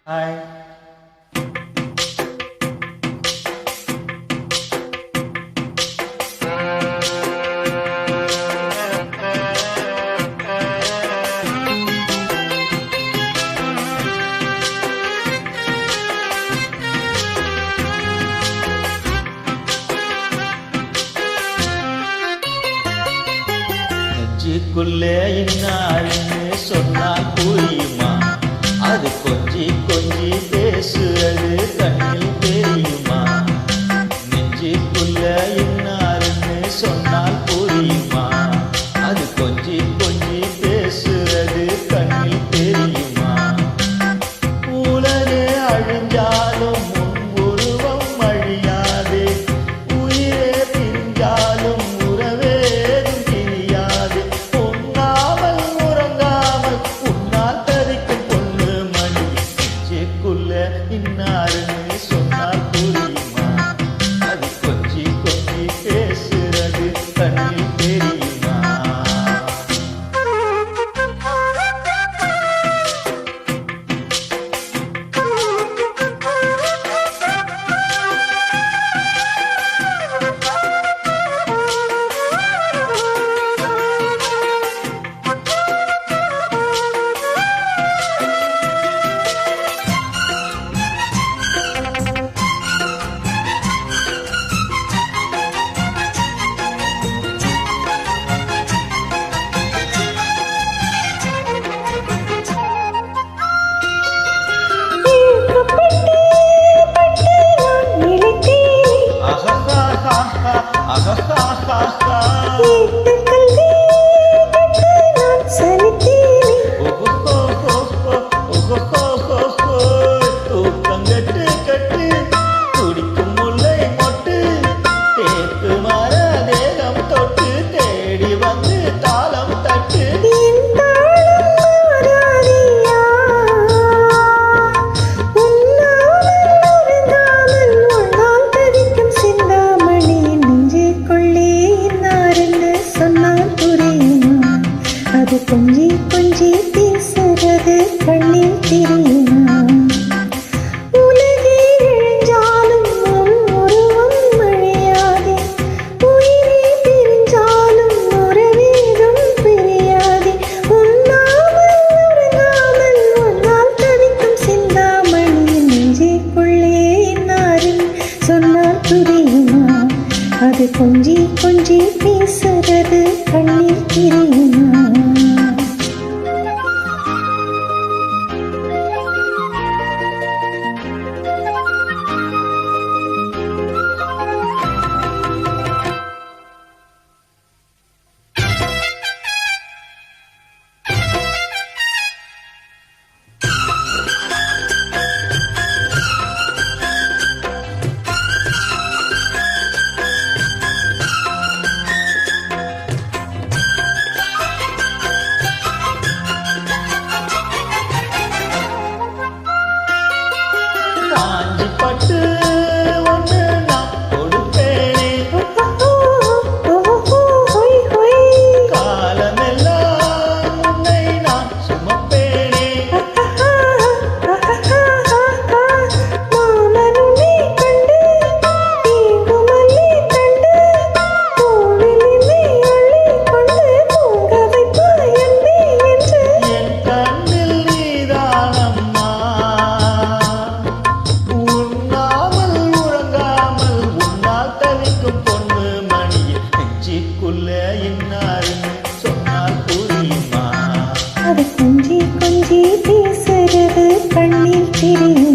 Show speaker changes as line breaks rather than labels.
Hi. நெஞ்சுக்குள்ளே இன்னாருன்னு சொன்னால் புரியுமா? அது கொஞ்சி கொஞ்சி பேசுறது கண்ணில் தெரியுமா? நெஞ்சுக்குள்ள இன்னாருன்னு சொன்னால் புரியுமா? அது கொஞ்சி கொஞ்சி பேசுறது கண்ணில் தெரியுமா? உலகே அழிஞ்சாலும் உன் உருவம் அழியாது, உயிரே பிரிஞ்சாலும் உறவேதும் பிரியாது. உண்ணாமல் உறங்காமல் உன்னால் தரிக்கும் பொண்ணு மணி. நெஞ்சுக்குள்ள இன்னாருன்னு சொன்னால் புரியுமா? அது கொஞ்சி கொஞ்சி பேசுறது கண்ணில் தெரியுமா?
கொஞ்சி கொஞ்சி பேசுறது கண்ணில் தெரியுமா? உலகே இழிஞ்சாலும் உருவம் அழியாதே, உயிரே பிரிஞ்சாலும் உறவேதும் பிரியாதே. உண்ணாமல் உறங்காமல் உன்னால் தவிக்கும் சிந்தாமணி. நெஞ்சுக்குள்ளே இன்னாருன்னு சொன்னால் புரியுமா? அது கொஞ்சி கொஞ்சி பேசுறது கண்ணில் தெரியுமா?
பட்டு ஒன்று நான் கொடுப்பேனே, காலமெல்லாம் உன்னை நான் சுமப்பேனே.
மாமனுமே கண்டு தீங்குமல்லி கண்டு கோவிலிலே அள்ளி கொண்டு பொங்க வைப்பாய் அன்பே என்று
என் கண்ணில் நீதானம்மா. உண்ணாமல் உறங்காமல் உன்னால் தவிக்கும் பொண்ணு மணியே. நெஞ்சுக்குள்ள இன்னாருன்னு சொன்னால் புரியுமா?
அது கொஞ்சி கொஞ்சி பேசுறது கண்ணில் தெரியும்.